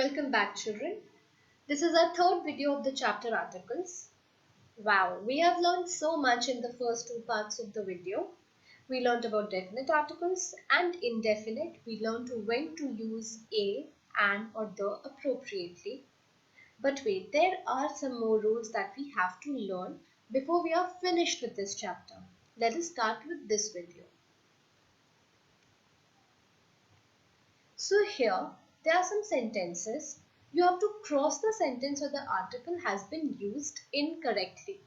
Welcome back, children. This is our third video of the chapter articles. Wow, we have learned so much in the first two parts of the video. We learned about definite articles and indefinite. We learned when to use a, an or the appropriately. But wait, there are some more rules that we have to learn before we are finished with this chapter. Let us start with this video. So here, there are some sentences. You have to cross the sentence where the article has been used incorrectly.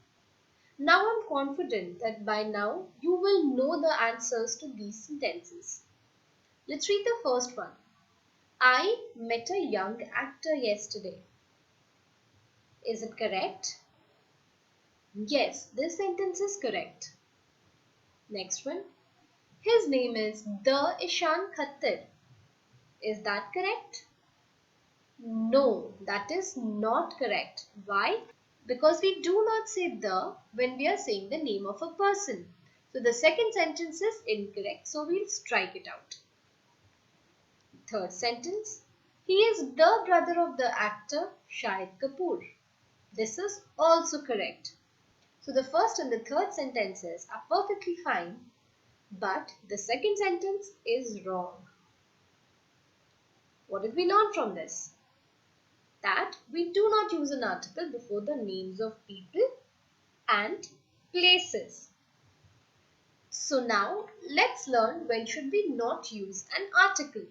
Now I'm confident that by now you will know the answers to these sentences. Let's read the first one. I met a young actor yesterday. Is it correct? Yes, this sentence is correct. Next one. His name is The Ishan Khattar. Is that correct? No, that is not correct. Why? Because we do not say the when we are saying the name of a person. So the second sentence is incorrect, so we'll strike it out. Third sentence. He is the brother of the actor Shahid Kapoor. This is also correct. So the first and the third sentences are perfectly fine, but the second sentence is wrong. What did we learn from this? That we do not use an article before the names of people and places. So now let's learn when should we not use an article.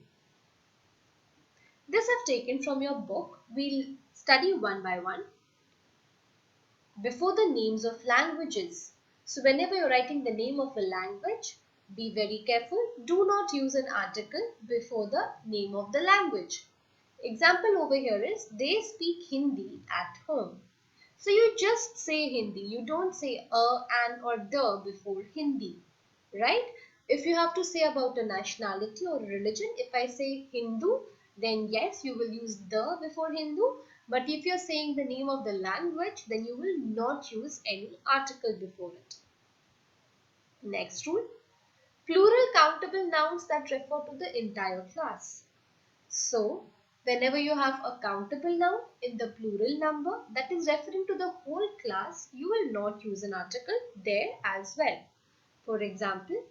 This I've taken from your book. We'll study one by one. Before the names of languages. So whenever you're writing the name of a language, be very careful. Do not use an article before the name of the language. Example over here is they speak Hindi at home. So you just say Hindi. You don't say a, an or the before Hindi, right? If you have to say about a nationality or religion, if I say Hindu, then yes, you will use the before Hindu. But if you're saying the name of the language, then you will not use any article before it. Next rule, plural countable nouns that refer to the entire class. So, whenever you have a countable noun in the plural number that is referring to the whole class, you will not use an article there as well. For example,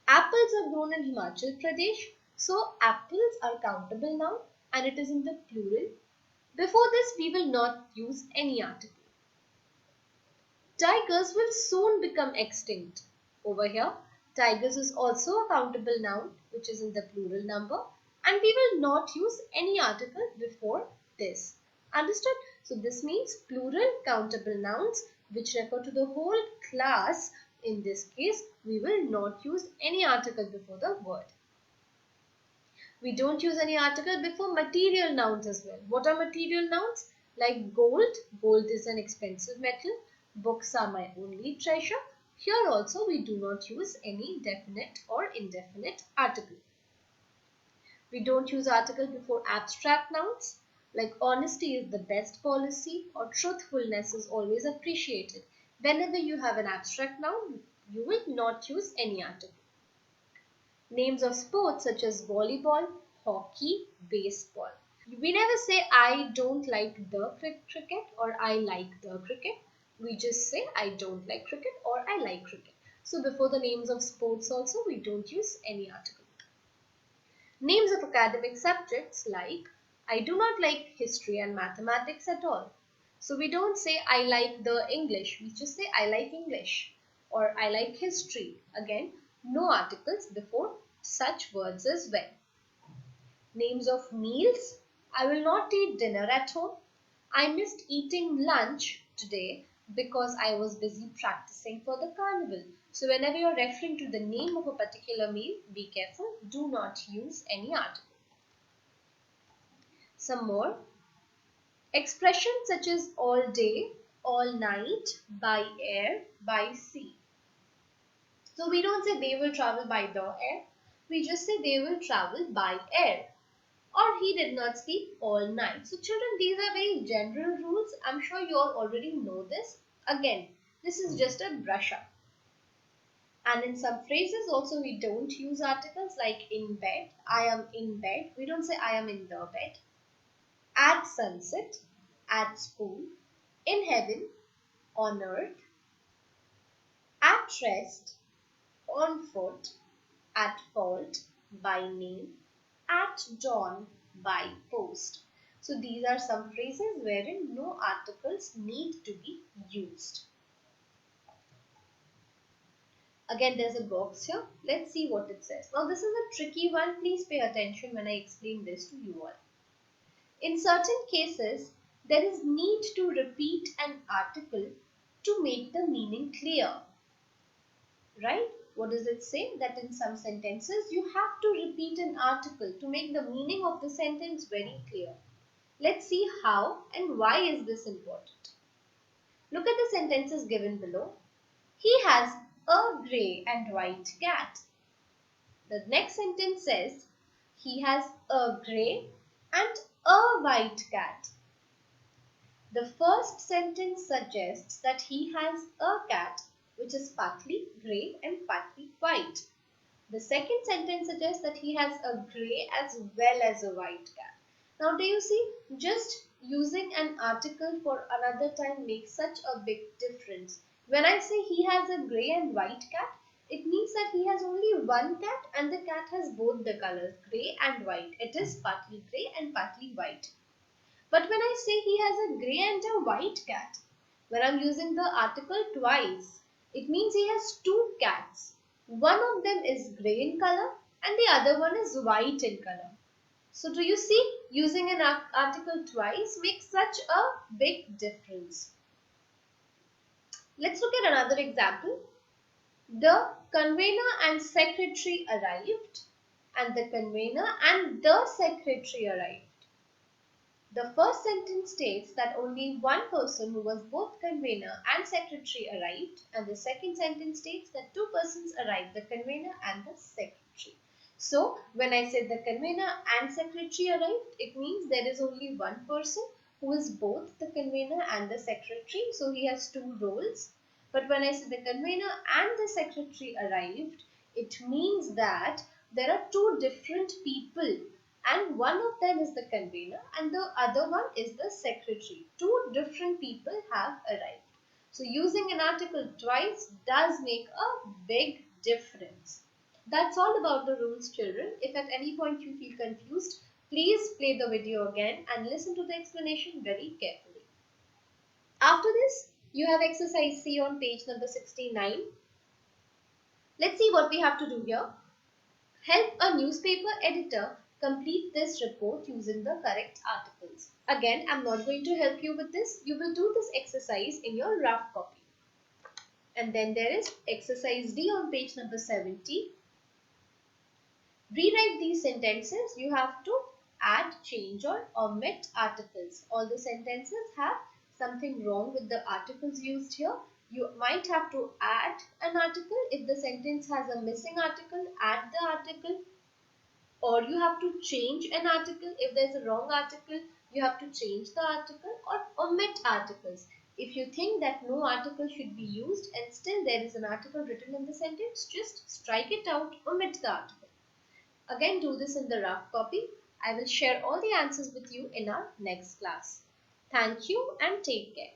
apples are grown in Himachal Pradesh. So, apples are countable noun and it is in the plural. Before this, we will not use any article. Tigers will soon become extinct. Over here, tigers is also a countable noun which is in the plural number. And we will not use any article before this. Understood? So this means plural countable nouns which refer to the whole class. In this case, we will not use any article before the word. We don't use any article before material nouns as well. What are material nouns? Like gold. Gold is an expensive metal. Books are my only treasure. Here also we do not use any definite or indefinite article. We don't use article before abstract nouns like honesty is the best policy or truthfulness is always appreciated. Whenever you have an abstract noun, you will not use any article. Names of sports such as volleyball, hockey, baseball. We never say I don't like the cricket or I like the cricket. We just say I don't like cricket or I like cricket. So before the names of sports also we don't use any article. Names of academic subjects like I do not like history and mathematics at all. So we don't say I like the English. We just say I like English or I like history. Again, no articles before such words as well. Names of meals. I will not eat dinner at home. I missed eating lunch today because I was busy practicing for the carnival. So whenever you're referring to the name of a particular meal, be careful. Do not use any article. Some more. Expressions such as all day, all night, by air, by sea. So we don't say they will travel by the air. We just say they will travel by air. Or he did not sleep all night. So children, these are very general rules. I'm sure you all already know this. Again, this is just a brush up. And in some phrases also we don't use articles like in bed. I am in bed. We don't say I am in the bed. sunset, at school, in heaven, on earth, at rest, on foot, at fault, by name, at dawn, by post. So these are some phrases wherein no articles need to be used. Again, there's a box here. Let's see what it says. Now, this is a tricky one. Please pay attention when I explain this to you all. In certain cases, there is need to repeat an article to make the meaning clear. Right? What does it say? That in some sentences, you have to repeat an article to make the meaning of the sentence very clear. Let's see how and why is this important. Look at the sentences given below. He has a grey and white cat. The next sentence says, he has a grey and a white cat. The first sentence suggests that he has a cat which is partly grey and partly white. The second sentence suggests that he has a grey as well as a white cat. Now, do you see? Just using an article for another time makes such a big difference. When I say he has a grey and white cat, it means that he has only one cat and the cat has both the colors, grey and white. It is partly grey and partly white. But when I say he has a grey and a white cat, when I'm using the article twice, it means he has two cats. One of them is grey in color and the other one is white in color. So do you see, using an article twice makes such a big difference. Let's look at another example. The convener and secretary arrived, and the convener and the secretary arrived. The first sentence states that only one person who was both convener and secretary arrived, and the second sentence states that two persons arrived, the convener and the secretary. So, when I said the convener and secretary arrived, it means there is only one person who is both the convener and the secretary. So, he has two roles. But when I say the convener and the secretary arrived, it means that there are two different people and one of them is the convener and the other one is the secretary. Two different people have arrived. So, using an article twice does make a big difference. That's all about the rules, children. If at any point you feel confused, please play the video again and listen to the explanation very carefully. After this, you have exercise C on page number 69. Let's see what we have to do here. Help a newspaper editor complete this report using the correct articles. Again, I'm not going to help you with this. You will do this exercise in your rough copy. And then there is exercise D on page number 70. Rewrite these sentences. You have to add, change or omit articles. All the sentences have something wrong with the articles used here. You might have to add an article. If the sentence has a missing article, add the article. Or you have to change an article. If there's a wrong article, you have to change the article or omit articles. If you think that no article should be used and still there is an article written in the sentence, just strike it out, omit the article. Again, do this in the rough copy. I will share all the answers with you in our next class. Thank you and take care.